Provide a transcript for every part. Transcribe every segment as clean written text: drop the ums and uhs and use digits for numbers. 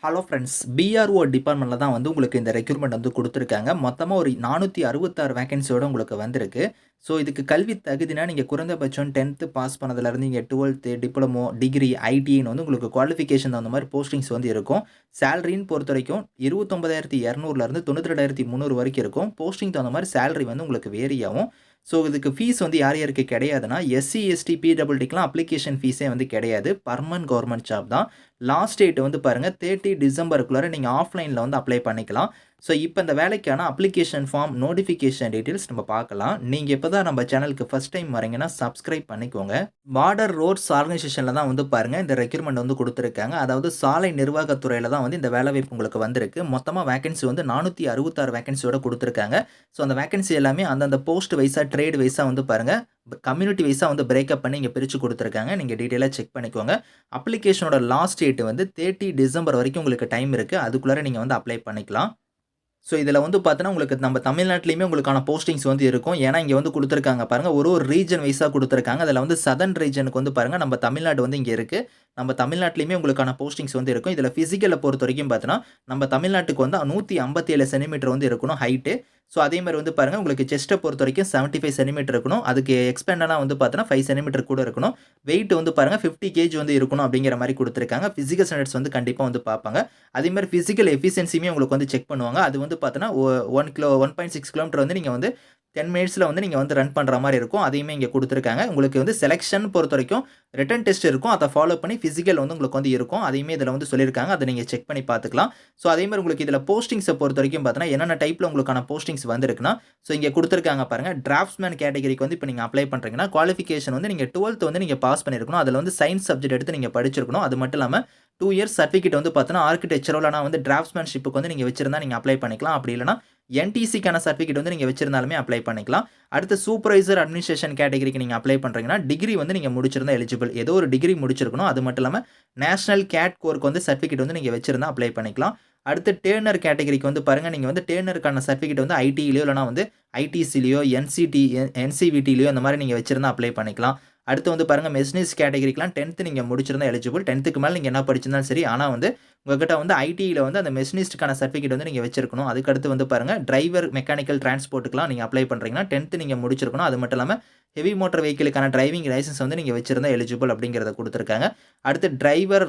Hello friends, PRO டிபார்ட்மெண்ட்ல தான் வந்து உங்களுக்கு இந்த ரெக்ரூட்மெண்ட் வந்து குடுத்துருக்காங்க. மொத்தமா ஒரு 466 வேக்கன்சியோட உங்களுக்கு வந்திருக்கு. ஸோ இதுக்கு கல்வி தகுதினா நீங்க குறைந்தபட்சம் 10த் பாஸ் பண்ணதுலேருந்து நீங்க 12த், டிப்ளமோ, டிகிரி, ஐடின்னு வந்து உங்களுக்கு குவாலிஃபிகேஷன் தகுந்த மாரி போஸ்டிங்ஸ் வந்து இருக்கும். சேலரின்னு பொறுத்தவரைக்கும் 29,200லேருந்து 92,300 வரைக்கும் இருக்கும். போஸ்டிங் தகுந்த மாரி சேலரி வந்து உங்களுக்கு வேரி ஆகும். ஸோ இதுக்கு ஃபீஸ் வந்து யார் யாருக்கு கிடையாதுன்னா, எஸ்சி, எஸ்டி, பிடபிள்யூடிக்குலாம் அப்ளிகேஷன் ஃபீஸே வந்து கிடையாது. பெர்மனன்ட் கவர்ன்மெண்ட் ஜாப் தான். லாஸ்ட் டேட் வந்து பாருங்க 30 டிசம்பருக்குள்ளார நீங்க ஆஃப்லைன்ல வந்து அப்ளை பண்ணிக்கலாம். ஸோ இப்போ இந்த வேலைக்கான அப்ளிகேஷன் ஃபார்ம், நோட்டிஃபிகேஷன் டீட்டெயில்ஸ் நம்ம பார்க்கலாம். நீங்க இப்போ தான் நம்ம சேனலுக்கு ஃபர்ஸ்ட் டைம் வரீங்கன்னா சப்ஸ்கிரைப் பண்ணிக்கோங்க. பார்டர் ரோட்ஸ் ஆர்கனைசேஷன்ல தான் வந்து பாருங்க இந்த ரெக்ரூட்மெண்ட் வந்து குடுத்துருக்காங்க. அதாவது சாலை நிர்வாகத் துறையில தான் வந்து இந்த வேலைவாய்ப்பு உங்களுக்கு வந்திருக்கு. மொத்தமா வேக்கன்சி வந்து 466 வேக்கன்சியோட குடுத்துருக்காங்க. ஸோ அந்த வேக்கன்சி எல்லாமே அந்தந்த போஸ்ட் வைஸா, ட்ரேட் வைஸா வந்து பாருங்க கம்யூனிட்டி வைஸா வந்து பிரேக்கப் பண்ணி இங்க பிரிச்சு குடுத்துருக்காங்க. நீங்க டீட்டெயிலா செக் பண்ணிக்கோங்க. அப்ளிகேஷனோட லாஸ்ட் டேட் வந்து 30 டிசம்பர் வரைக்கும் உங்களுக்கு டைம் இருக்கு. அதுக்குள்ளார நீங்க வந்து அப்ளை பண்ணிக்கலாம். ஸோ இதில வந்து பார்த்தீங்கன்னா, உங்களுக்கு நம்ம தமிழ்நாட்டிலயுமே உங்களுக்கான போஸ்டிங்ஸ் வந்து இருக்கும். ஏன்னா, இங்க வந்து குடுத்துருக்காங்க பாருங்க. ஒரு ஒரு ரீஜன் வைஸா குடுத்துருக்காங்க. அதில வந்து சதர்ன் ரீஜனுக்கு வந்து பாருங்க, நம்ம தமிழ்நாடு வந்து இங்க இருக்கு. நம்ம தமிழ்நாட்டிலயுமே உங்களுக்கான போஸ்டிங்ஸ் வந்து இருக்கும். இதில பிசிக்கல பொறுத்தவரைக்கும் பார்த்தீங்கன்னா, நம்ம தமிழ்நாட்டுக்கு வந்து 157 சென்டிமீட்டர் வந்து இருக்கணும் ஹைட்டு. ஸோ அதே மாரி வந்து பாருங்க, உங்களுக்கு செஸ்ட்ட பொறுத்தவரைக்கும் 75 சென்டிமீட்டர் இருக்கணும். அதுக்கு எக்ஸ்பேண்டடா வந்து பார்த்தீங்கன்னா, 5 சென்டிமீட்டர் கூட இருக்கணும். வெயிட் வந்து பாருங்க 50 கேஜ் வந்து இருக்கணும் அப்படிங்கிற மாரி குடுத்துருக்காங்க. பிசிக்கல் ஸ்டாண்டர்ட்ஸ் வந்து கண்டிப்பா வந்து பார்ப்பாங்க. அதே மாரி பிசிக்கல் எஃபிஷியன்சியுமே உங்களுக்கு வந்து செக் பண்ணுவாங்க. அது வந்து பார்த்தீங்கன்னா, 1.6 கிலோமீட்டர் வந்து நீங்க வந்து 10 மினிட்ஸ்ல வந்து நீங்க வந்து ரன் பண்ற மாரி இருக்கும். அதையுமே இங்க குடுத்துருக்காங்க. உங்களுக்கு வந்து செலக்ஷன் பொறுத்தவரைக்கும் ரிட்டன் டெஸ்ட் இருக்கும். அத ஃபாலோ பண்ணி பிசிக்கல் வந்து உங்களுக்கு வந்து இருக்கும். அதையுமே இதில வந்து சொல்லியிருக்காங்க. அத நீங்க செக் பண்ணி பார்த்துக்கலாம். ஸோ அதே மாரி உங்களுக்கு இதில போஸ்டிங்ஸ பொறுத்தவரைக்கும் பார்த்தீங்கன்னா, என்னென்ன டைப்ல உங்களுக்கான போஸ்டிங்ஸ் வந்திருக்குன்னா, ஸோ இங்க குடுத்துருக்காங்க பாருங்க. டிராஃப்ட்ஸ்மேன் கேட்டகரிக்கு வந்து இப்ப நீங்க அப்ளை பண்றீங்கன்னா, குவாலிஃபிகேஷன் வந்து நீங்க 12த் வந்து நீங்க பாஸ் பண்ணியிருக்கணும். அதில வந்து சயன்ஸ் சப்ஜெக்ட் எடுத்து நீங்க படிச்சிருக்கணும். அது மட்டும் இல்லாம 2 இயர்ஸ் சர்டிஃபிகேட் வந்து பார்த்தீங்கன்னா, ஆர்க்கிடெக்சரோ இல்லனா வந்து டிராஃப்ட்ஸ்மேன்ஷிப்க்கு வந்து நீங்க வச்சிருந்தா நீங்க அப்ளை பண்ணிக்கலாம். அப்படி இல்லனா என்டிசிக்கான சர்டிஃபிகேட் வந்து நீங்க வச்சிருந்தாலுமே அப்ளை பண்ணிக்கலாம். அடுத்து சூப்பர்வைசர் அட்மினிஸ்ட்ரேஷன் கேட்டகரிக்கு நீங்க அப்ளை பண்றீங்கன்னா, டிகிரி வந்து நீங்க முடிச்சிருந்தா எலிஜிபிள். ஏதோ ஒரு டிகிரி முடிச்சிருக்கணும். அது மட்டும் இல்லாம நேஷனல் கேட் கோர்க்கு வந்து சர்டிஃபிகேட் வந்து நீங்க வச்சிருந்தா அப்ளை பண்ணிக்கலாம். அடுத்து டேர்னர் கேட்டகரிக்கு வந்து பாருங்க, நீங்க வந்து டேர்னருக்கான சர்டிஃபிகேட் வந்து ஐடிலயோ இல்லனா வந்து ஐடிசிலயோ, என்சிவிடிலயோ அந்த மாரி நீங்க வச்சிருந்தா அப்ளை பண்ணிக்கலாம். அடுத்து வந்து பாருங்க மெஷினிஸ்ட் கேட்டகரிக்குலாம் 10த் நீங்க முடிச்சிருந்தா எலிஜிபிள். 10த்துக்கு மேல நீங்க என்ன படிச்சிருந்தாலும் சரி. ஆனா வந்து உங்ககிட்ட வந்து ஐடில வந்து அந்த மெஷினிஸ்ட்க்கான சர்டிஃபிகேட் வந்து நீங்க வச்சிருக்கணும். அதுக்கு அடுத்து வந்து பாருங்க டிரைவர் மெக்கானிக்கல் டிரான்ஸ்போர்ட்க்குலாம் நீங்க அப்ளை பண்றீங்கன்னா 10த் நீங்க முடிச்சிருக்கணும். அது மட்டும் இல்லாம ஹெவி மோட்டார் வெஹிக்கிளுக்கான டிரைவிங் லைசென்ஸ் வந்து நீங்க வச்சிருந்தா எலிஜிபிள் அப்படிங்கிறத குடுத்துருக்காங்க. அடுத்து டிரைவர்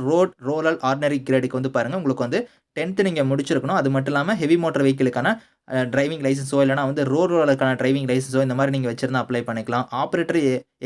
ரோலர் ஆர்டினரி கிரேடுக்கு வந்து பாருங்க, உங்களுக்கு வந்து 10த் நீங்க முடிச்சிருக்கணும். அது மட்டும் இல்லாம ஹெவி மோட்டார் வெஹிக்கிளுக்கான டிரைவிங் லைசென்ஸோ இல்லனா வந்து ரோலருக்கான டிரைவிங் லைசென்ஸோ இந்த மாரி நீங்க வச்சிருந்தா அப்ளை பண்ணிக்கலாம். ஆப்பரேட்டர்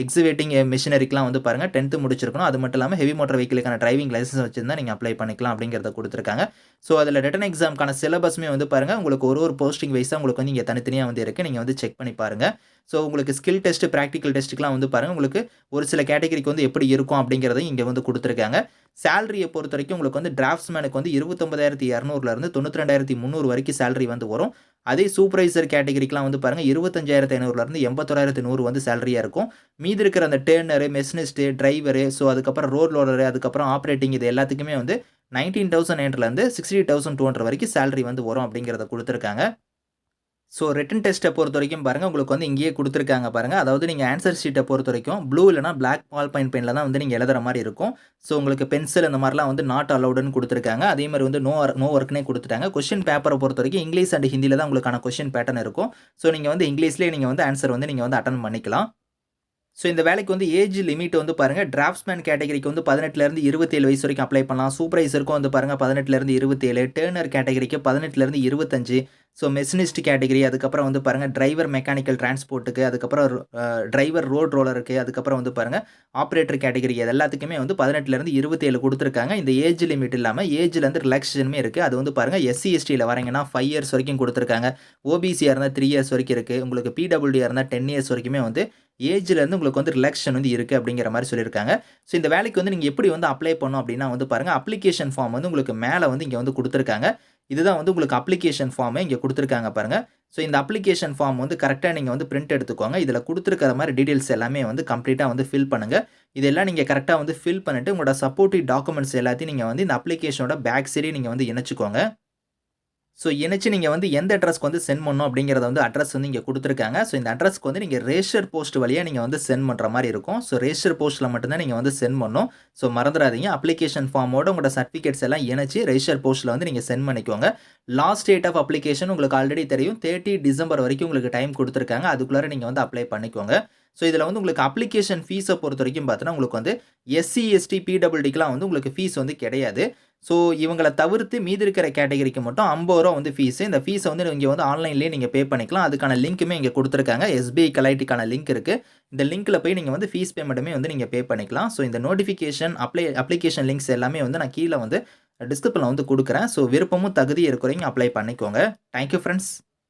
எக்ஸிவேட்டிங் மெஷினரிக்குலாம் வந்து பாருங்க 10த் முடிச்சிருக்கணும். அது மட்டும் இல்லாம ஹெவி மோட்டார் வெஹிக்கிளுக்கான டிரைவிங் லைசென்ஸ் வச்சிருந்தா நீங்க அப்ளை பண்ணிக்கலாம் அப்படிங்கிறத குடுத்துருக்காங்க. ஸோ அதில ரிட்டன் எக்ஸாம்க்கான சிலபஸ்மே வந்து பாருங்க, உங்களுக்கு ஒரு ஒரு போஸ்டிங் வைஸா உங்களுக்கு வந்து இங்க தனித்தனியா வந்து இருக்கு. நீங்க வந்து செக் பண்ணி பாருங்க. ஸோ உங்களுக்கு ஸ்கில் டெஸ்ட், பிராக்டிகல் டெஸ்ட்க்குலாம் வந்து பாருங்க, உங்களுக்கு ஒரு சில கேட்டகரிக்கு வந்து எப்படி இருக்கும் அப்படிங்கிறதையும் இங்க வந்து குடுத்துருக்காங்க. சேலரிய பொறுத்தவரைக்கும் உங்களுக்கு வந்து டிராஃப்ட்ஸ்மேனுக்கு வந்து 29,200லேருந்து 92,300 வரைக்கும் சேலரி வந்து வரும். அதே சூப்பர்வைசர் கேட்டகரிக்குலாம் வந்து பாருங்க 25,500லேருந்து 81,100 வந்து சேலரியா இருக்கும். மீதி இருக்கிற அந்த டேர்னரு, மெஷினிஸ்ட், டிரைவரு, ஸோ அதுக்கப்புறம் ரோட் லோடரு, அதுக்கப்புறம் ஆப்பரேட்டிங் இது எல்லாத்துக்குமே வந்து 19,900லேருந்து 60,200 வரைக்கும் சேலரி வந்து வரும் அப்படிங்கிறத குடுத்துருக்காங்க. ஸோ ரிட்டன் டெஸ்ட்ட பொறுத்தவரைக்கும் பாருங்க, உங்களுக்கு வந்து இங்கேயே குடுத்துருக்காங்க பாருங்க. அதாவது நீங்க ஆன்ஸர் ஷீட்ட பொறுத்தவரைக்கும் ப்ளூ இல்லனா பிளாக் பால் பாயிண்ட் பென்ல தான் வந்து நீங்க எழுதுற மாரி இருக்கும். ஸோ உங்களுக்கு பென்சில் இந்த மாரிலாம் வந்து நாட் அலோவ்டுன்னு குடுத்துருக்காங்க. அதே மாரி வந்து நோ ஒர்க்னே குடுத்துட்டாங்க. கொஸ்டின் பேப்பர பொறுத்தவரைக்கும் இங்கிலீஷ் அண்ட் ஹிந்தில தான் உங்களுக்கான கொஸ்டின் பேட்டர்ன் இருக்கும். ஸோ நீங்க வந்து இங்கிலீஷ்லயே நீங்க வந்து ஆன்ஸர் வந்து நீங்க வந்து அட்டெண்ட் பண்ணிக்கலாம். ஸோ இந்த வேலைக்கு வந்து ஏஜ் லிமிட் வந்து பாருங்க, டிராஃப்ட்ஸ்மேன் கேட்டகரிக்கு வந்து 18லேருந்து 27 வயசு வரைக்கும் அப்ளை பண்ணலாம். சூப்பர்வைசருக்கும் வந்து பாருங்க 18லேருந்து 27, டேர்னர் கேட்டகரிக்கு 18லேருந்து 25. ஸோ மெஷினிஸ்ட் கேட்டகரி, அதுக்கப்புறம் வந்து பாருங்க டிரைவர் மெக்கானிக்கல் டிரான்ஸ்போர்ட்டுக்கு, அதுக்கப்புறம் டிரைவர் ரோட் ரோலருக்கு, அதுக்கப்புறம் வந்து பாருங்க ஆப்பரேட்டர் கேட்டகரி இது எல்லாத்துக்குமே வந்து 18லேருந்து 27 குடுத்துருக்காங்க. இந்த ஏஜ் லிமிட் இல்லாம ஏஜ்லேருந்து ரிலாக்சேஷனுமே இருக்கு. அது வந்து பாருங்க எஸ்சி, எஸ்டில வரீங்கன்னா 5 இயர்ஸ் வரைக்கும் குடுத்துருக்காங்க. ஓபிசியா இருந்தா 3 இயர்ஸ் வரைக்கும் இருக்கு. உங்களுக்கு பிடபிள்யூடியா இருந்தா 10 இயர்ஸ் வரைக்குமே வந்து ஏஜ்லேருந்து உங்களுக்கு வந்து ரிலாக்சேஷன் வந்து இருக்கு அப்படிங்கிற மாரி சொல்லியிருக்காங்க. ஸோ இந்த வேலைக்கு வந்து நீங்க எப்படி வந்து அப்ளை பண்ணணும் அப்படின்னா வந்து பாருங்க, அப்ளிகேஷன் ஃபார்ம் வந்து உங்களுக்கு மேல வந்து இங்க வந்து குடுத்துருக்காங்க. இதுதான் வந்து உங்களுக்கு அப்ளிகேஷன் ஃபார்ம் இங்க குடுத்துருக்காங்க பாருங்க. ஸோ இந்த அப்ளிகேஷன் ஃபார்ம் வந்து கரெக்ட்டா நீங்க வந்து பிரிண்ட் எடுத்துக்கோங்க. இதுல குடுத்துருக்கிற மாரி டீட்டெயில்ஸ் எல்லாமே வந்து கம்ப்ளீட்டா வந்து ஃபில் பண்ணுங்க. இதெல்லாம் நீங்க கரெக்ட்டா வந்து ஃபில் பண்ணிட்டு உங்களோட சப்போர்ட்டிவ் டாக்குமெண்ட்ஸ் எல்லாத்தையும் நீங்க வந்து இந்த அப்ளிகேஷனோட பேக் சைடே நீங்க வந்து இணைச்சுக்கோங்க. ஸோ இணைச்சு நீங்க வந்து எந்த அட்ரஸ்க்கு வந்து சென்ட் பண்ணணும் அப்படிங்கிறத வந்து அட்ரஸ் வந்து இங்க குடுத்துருக்காங்க. ஸோ இந்த அட்ரஸ்க்கு வந்து நீங்க ரேஷர் போஸ்ட் வழியா நீங்க வந்து சென்ட் பண்ற மாரி இருக்கும். ஸோ ரேஷர் போஸ்ட்ல மட்டும் தான் நீங்க வந்து சென்ட் பண்ணணும். ஸோ மறந்துறாதீங்க. அப்ளிகேஷன் ஃபார்மோட உங்களோட சர்டிஃபிகேட்ஸ் எல்லாம் இணைச்சு ரேஷர் போஸ்ட்ல வந்து நீங்க சென்ட் பண்ணிக்கோங்க. லாஸ்ட் டேட் ஆஃப் அப்ளிகேஷன் உங்களுக்கு ஆல்ரெடி தெரியும். 30 டிசம்பர் வரைக்கும் உங்களுக்கு டைம் குடுத்துருக்காங்க. அதுக்குள்ளார நீங்க வந்து அப்ளை பண்ணிக்கோங்க. ஸோ இதுல வந்து உங்களுக்கு அப்ளிகேஷன் ஃபீஸ பொறுத்தவரைக்கும் பார்த்தீங்கன்னா, உங்களுக்கு வந்து எஸ்சி, எஸ்டி, பிடபிள்யூடிக்குலாம் வந்து உங்களுக்கு ஃபீஸ் வந்து கிடையாது. ஸோ இவங்கள தவிர்த்து மீதி இருக்கிற கேட்டகரிக்கு மட்டும் ரூ. 50 வந்து ஃபீஸ். இந்த ஃபீஸ வந்து இங்க வந்து ஆன்லைன்லேயே நீங்க பே பண்ணிக்கலாம். அதுக்கான லிங்க்குமே இங்க குடுத்துருக்காங்க. எஸ்பிஐ கலைட்டுக்கான லிங்க் இருக்கு. இந்த லிங்க்ல போய் நீங்க வந்து ஃபீஸ் பேமெண்ட்டுமே வந்து நீங்க பே பண்ணிக்கலாம். ஸோ இந்த நோட்டிஃபிகேஷன், அப்ளிகேஷன் லிங்க்ஸ் எல்லாமே வந்து நான் கீழ வந்து டிஸ்கிரிப்ஷன்ல வந்து குடுக்குறேன். ஸோ விருப்பமும் தகுதியும் இருக்கிறவங்க அப்ளை பண்ணிக்கோங்க. Thank you friends.